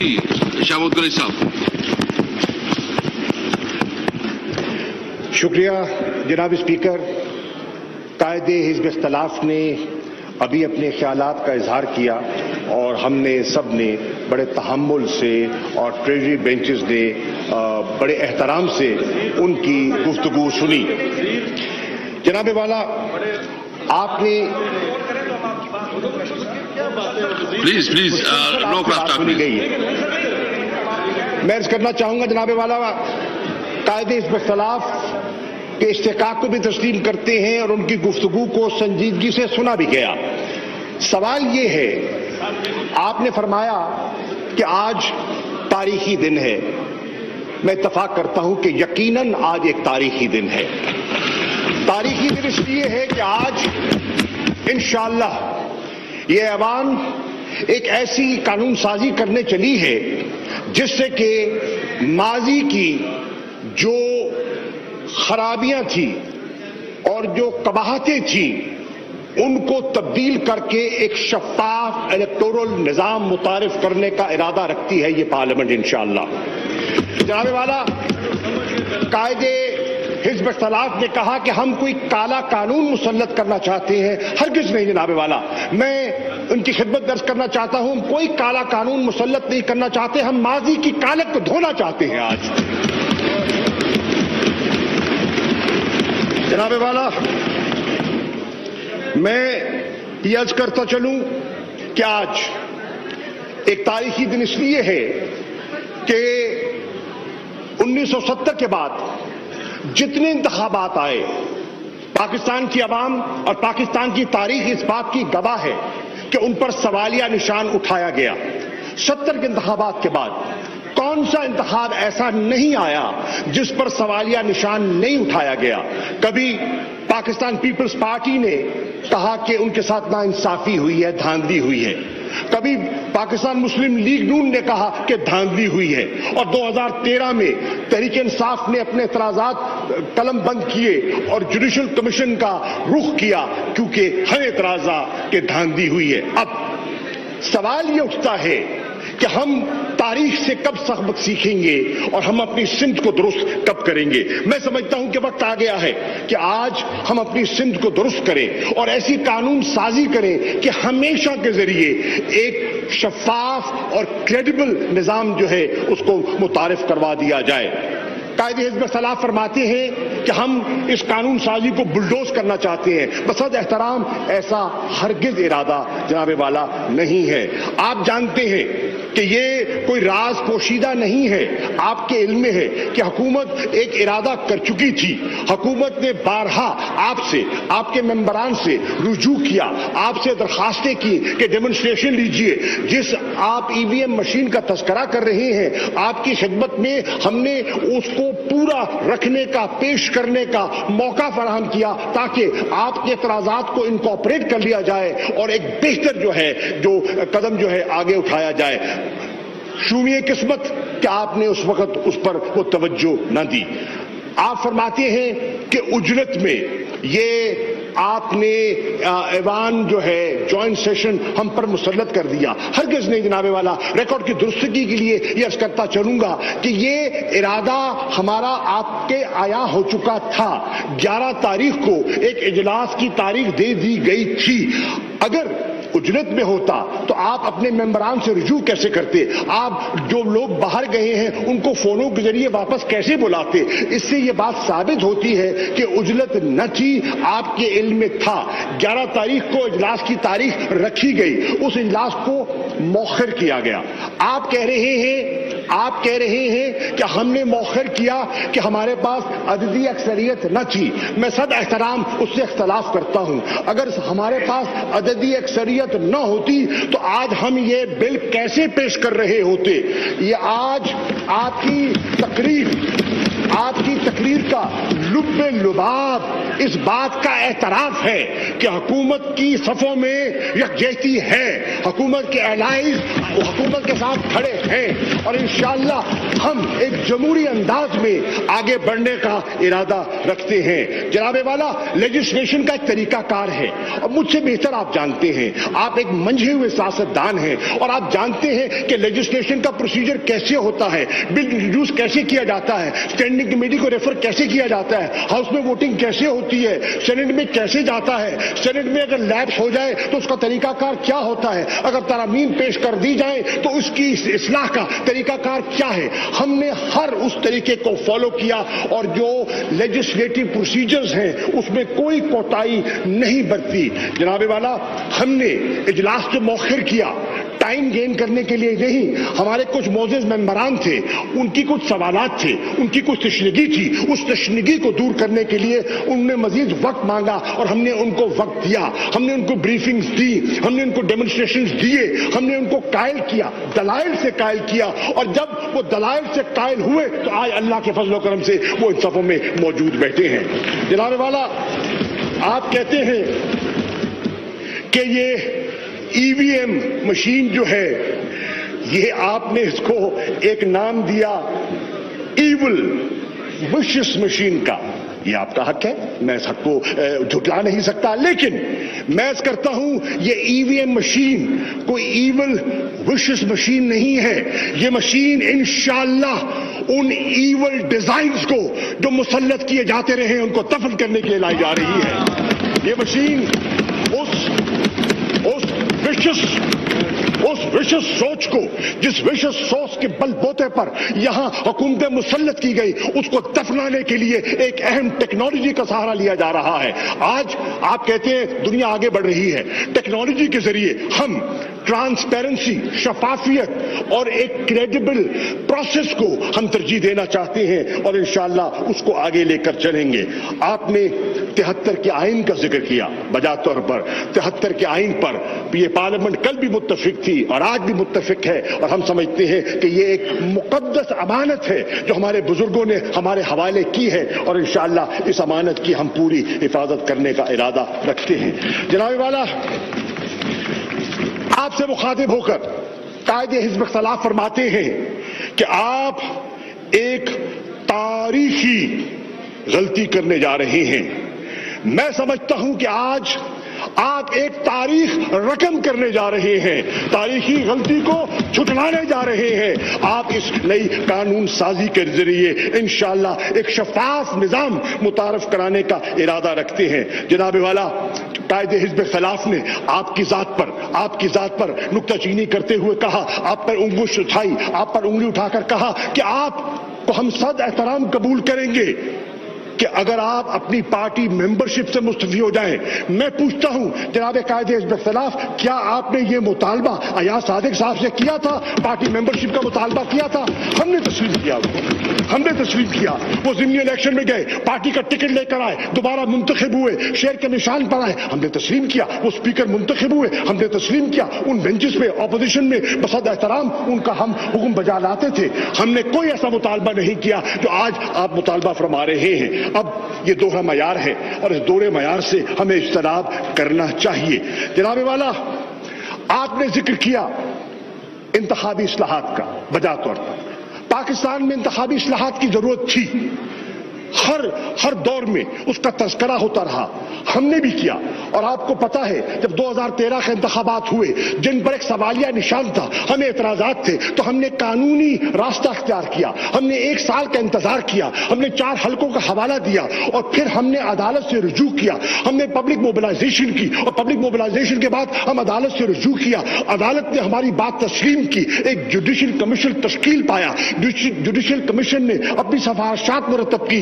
شاوت قریشی صاحب. شکریہ جناب اسپیکر. قائد حزب اختلاف نے ابھی اپنے خیالات کا اظہار کیا اور ہم نے سب نے بڑے تحمل سے اور ٹریجری بینچز نے بڑے احترام سے ان کی گفتگو سنی. جناب والا آپ نے پلیز نو کراس ٹاک سنی گئی ہے. میں عرض کرنا چاہوں گا جناب والا قائد حزب اختلاف کے استحقاق کو بھی تسلیم کرتے ہیں اور ان کی گفتگو کو سنجیدگی سے سنا بھی گیا. سوال یہ ہے، آپ نے فرمایا کہ آج تاریخی دن ہے. میں اتفاق کرتا ہوں کہ یقیناً آج ایک تاریخی دن ہے. تاریخی دن اس لیے ہے کہ آج انشاءاللہ یہ ایوان ایک ایسی قانون سازی کرنے چلی ہے جس سے کہ ماضی کی جو خرابیاں تھیں اور جو قباحتیں تھیں ان کو تبدیل کر کے ایک شفاف الیکٹورل نظام متعارف کرنے کا ارادہ رکھتی ہے یہ پارلیمنٹ انشاءاللہ. جناب والا قائد حزب اختلاف نے کہا کہ ہم کوئی کالا قانون مسلط کرنا چاہتے ہیں. ہرگز نہیں جناب والا. میں ان کی خدمت درج کرنا چاہتا ہوں، کوئی کالا قانون مسلط نہیں کرنا چاہتے. ہم ماضی کی کالک کو دھونا چاہتے ہیں آج. جناب والا میں یہ عرض کرتا چلوں کہ آج ایک تاریخی دن اس لیے ہے کہ 1970 کے بعد جتنے انتخابات آئے پاکستان کی عوام اور پاکستان کی تاریخ اس بات کی گواہ ہے کہ ان پر سوالیہ نشان اٹھایا گیا. 70 کے انتخابات کے بعد کون سا انتخاب ایسا نہیں آیا جس پر سوالیہ نشان نہیں اٹھایا گیا. کبھی پاکستان پیپلز پارٹی نے کہا کہ ان کے ساتھ ناانصافی ہوئی ہے، دھاندلی ہوئی ہے. کبھی پاکستان مسلم لیگ نون نے کہا کہ دھاندلی ہوئی ہے. اور 2013 میں تحریک انصاف نے اپنے اعتراضات قلم بند کیے اور جوڈیشل کمیشن کا رخ کیا کیونکہ ہر اعتراض کہ دھاندلی ہوئی ہے. اب سوال یہ اٹھتا ہے کہ ہم تاریخ سے کب سبق سیکھیں گے اور ہم اپنی سمت کو درست کب کریں گے. میں سمجھتا ہوں کہ وقت آ گیا ہے کہ آج ہم اپنی سمت کو درست کریں اور ایسی قانون سازی کریں کہ ہمیشہ کے ذریعے ایک شفاف اور کریڈیبل نظام جو ہے اس کو متعارف کروا دیا جائے. قائد حزب اختلاف فرماتے ہیں کہ ہم اس قانون سازی کو بلڈوز کرنا چاہتے ہیں. بصد احترام ایسا ہرگز ارادہ جناب والا نہیں ہے. آپ جانتے ہیں کہ یہ کوئی راز پوشیدہ نہیں ہے. آپ کے علم میں ہے کہ حکومت ایک ارادہ کر چکی تھی. حکومت نے بارہا آپ سے، آپ کے ممبران سے رجوع کیا، آپ سے درخواستیں کی کہ ڈیمونسٹریشن لیجئے. جس آپ ای وی ایم مشین کا تذکرہ کر رہے ہیں آپ کی خدمت میں ہم نے اس کو پورا رکھنے کا، پیش کرنے کا موقع فراہم کیا تاکہ آپ کے اعتراضات کو انکارپوریٹ کر لیا جائے اور ایک بہتر جو ہے جو قدم جو ہے آگے اٹھایا جائے. شومیہ قسمت کہ آپ نے اس وقت اس پر وہ توجہ نہ دی. آپ فرماتے ہیں کہ اجرت میں یہ آپ نے ایوان جو ہے جوائنٹ سیشن ہم پر مسلط کر دیا. ہرگز نہیں جناب والا. ریکارڈ کی درستگی کے لیے یہ عرض کرتا چلوں گا کہ یہ ارادہ ہمارا آپ کے آیا ہو چکا تھا. 11 تاریخ کو ایک اجلاس کی تاریخ دے دی گئی تھی. اگر اجرت میں ہوتا تو آپ اپنے ممبران سے رجوع کیسے کرتے؟ آپ جو لوگ باہر گئے ہیں ان کو فونوں کے ذریعے واپس کیسے بلاتے؟ اس سے یہ بات ثابت ہوتی ہے کہ اجرت نہ تھی، آپ کے علم میں تھا. 11 تاریخ کو اجلاس کی تاریخ رکھی گئی، اس اجلاس کو مؤخر کیا گیا. آپ کہہ رہے ہیں کہ ہم نے مؤخر کیا کہ ہمارے پاس عددی اکثریت نہ تھی. میں صد احترام اس سے اختلاف کرتا ہوں. اگر ہمارے پاس عددی اکثریت نہ ہوتی تو آج ہم یہ بل کیسے پیش کر رہے ہوتے؟ یہ آج آپ کی تقریر آپ کی تقریر کا لب لباب اس بات کا اعتراف ہے کہ حکومت کی صفوں میں یکجہتی ہے، حکومت کے الائز حکومت کے ساتھ کھڑے ہیں، اور انشاءاللہ ہم ایک جمہوری انداز میں آگے بڑھنے کا ارادہ رکھتے ہیں۔ جناب والا، لیجسلیشن کا ایک طریقہ کار ہے، اور مجھ سے بہتر آپ جانتے ہیں، آپ ایک منجھے ہوئے سیاستدان ہیں، اور آپ جانتے ہیں کہ لیجسلیشن کا پروسیجر کیسے ہوتا ہے، بل انٹروڈیوس کیسے کیا جاتا ہے، اسٹینڈنگ کمیٹی کو ریفر کیسے کیا جاتا ہے، ہاؤس میں ووٹنگ کیسے ہوتی ہے، سینٹ میں کیسے جاتا ہے، سینٹ میں اگر لیپس ہو جائے تو اس کا طریقہ کار کیا ہوتا ہے، اگر ترامیم پیش کر دی جائیں تو اس کی اصلاح کا طریقہ کار کیا ہے۔ ہم نے ہر اس طریقے کو فالو کیا، اور جو لیجسلیٹو پروسیجرز ہیں اس میں کوئی کوتاہی نہیں برتی۔ جناب والا، ہم نے اجلاس کو مؤخر کیا ٹائم گین کرنے کے لیے نہیں، ہمارے کچھ معزز ممبران تھے، ان کی کچھ سوالات تھے، ان کی کچھ تشنگی تھی، اس تشنگی کو دور کرنے کے لیے انہوں نے مزید وقت مانگا، اور ہم نے ان کو وقت دیا، ہم نے ان کو بریفنگز دی، ہم نے ان کو ڈیمونسٹریشنز دیے، ہم نے ان کو قائل کیا، دلائل سے قائل کیا، اور جب وہ دلائل سے قائل ہوئے تو آج اللہ کے فضل و کرم سے وہ ان صفوں میں موجود بیٹھے ہیں۔ جناب والا، آپ کہتے ہیں کہ یہ ای وی ایم مشین جو ہے، یہ آپ نے اس کو ایک نام دیا ایول وشس مشین کا، یہ آپ کا حق ہے، میں اس حق کو جھٹلا نہیں سکتا، لیکن میں اس کرتا ہوں یہ ای وی ایم مشین کوئی ایول وشس مشین نہیں ہے، یہ مشین انشاءاللہ ان ایول ڈیزائنز کو جو مسلط کیے جاتے رہے ان کو دفن کرنے کے لیے لائی جا رہی ہے۔ یہ مشین اس وشس سوچ کو، جس وشس سوچ کے بل بوتے پر یہاں حکومت مسلط کی گئی، اس کو دفنانے کے لیے ایک اہم ٹیکنالوجی کا سہارا لیا جا رہا ہے۔ آج آپ کہتے ہیں دنیا آگے بڑھ رہی ہے، ٹیکنالوجی کے ذریعے ہم ٹرانسپیرنسی، شفافیت اور ایک کریڈیبل پروسیس کو ہم ترجیح دینا چاہتے ہیں، اور انشاءاللہ اس کو آگے لے کر چلیں گے۔ آپ نے 73 کے آئین کا ذکر کیا، بجا طور پر 73 کے آئین پر یہ پارلیمنٹ کل بھی متفق تھی اور آج بھی متفق ہے، اور ہم سمجھتے ہیں کہ یہ ایک مقدس امانت ہے جو ہمارے بزرگوں نے ہمارے حوالے کی ہے، اور انشاءاللہ اس امانت کی ہم پوری حفاظت کرنے کا ارادہ رکھتے ہیں۔ جناب والا، آپ سے مخاطب ہو کر قائد حزب اختلاف فرماتے ہیں کہ آپ ایک تاریخی غلطی کرنے جا رہے ہیں۔ میں سمجھتا ہوں کہ آج آپ ایک تاریخ رقم کرنے جا رہے ہیں، تاریخی غلطی کو جھٹلانے جا رہے ہیں۔ آپ اس نئی قانون سازی کے ذریعے انشاءاللہ ایک شفاف نظام متعارف کرانے کا ارادہ رکھتے ہیں۔ جناب والا، قائد حزب اختلاف نے آپ کی ذات پر نکتہ چینی کرتے ہوئے کہا، آپ پر انگوش اٹھائی، آپ پر انگلی اٹھا کر کہا کہ آپ کو ہم صد احترام قبول کریں گے کہ اگر آپ اپنی پارٹی ممبرشپ سے مستعفی ہو جائیں۔ میں پوچھتا ہوں جناب قائد حزب اختلاف، کیا آپ نے یہ مطالبہ ایاز صادق صاحب سے کیا تھا؟ پارٹی ممبرشپ کا مطالبہ کیا تھا؟ ہم نے تسلیم کیا، وہ ضمنی الیکشن میں گئے، پارٹی کا ٹکٹ لے کر آئے، دوبارہ منتخب ہوئے، شیر کے نشان پر آئے، ہم نے تسلیم کیا، وہ اسپیکر منتخب ہوئے، ہم نے تسلیم کیا، ان بینچز پہ اپوزیشن میں بصد احترام ان کا ہم حکم بجا لاتے تھے۔ ہم نے کوئی ایسا مطالبہ نہیں کیا جو آج آپ مطالبہ فرما رہے ہیں۔ اب یہ دوہرا معیار ہے، اور اس دوہرے معیار سے ہمیں اجتناب کرنا چاہیے۔ جناب والا، آپ نے ذکر کیا انتخابی اصلاحات کا، بجا طور پر پاکستان میں انتخابی اصلاحات کی ضرورت تھی، ہر دور میں اس کا تذکرہ ہوتا رہا، ہم نے بھی کیا، اور آپ کو پتا ہے جب 2013 کے انتخابات ہوئے جن پر ایک سوالیہ نشان تھا، ہمیں اعتراضات تھے، تو ہم نے قانونی راستہ اختیار کیا، ہم نے 1 سال کا انتظار کیا، ہم نے 4 حلقوں کا حوالہ دیا، اور پھر ہم نے عدالت سے رجوع کیا، ہم نے پبلک موبلائزیشن کی، اور پبلک موبلائزیشن کے بعد ہم عدالت سے رجوع کیا، عدالت نے ہماری بات تسلیم کی، ایک جوڈیشل کمیشن تشکیل پایا، جوڈیشل کمیشن نے اپنی سفارشات مرتب کی،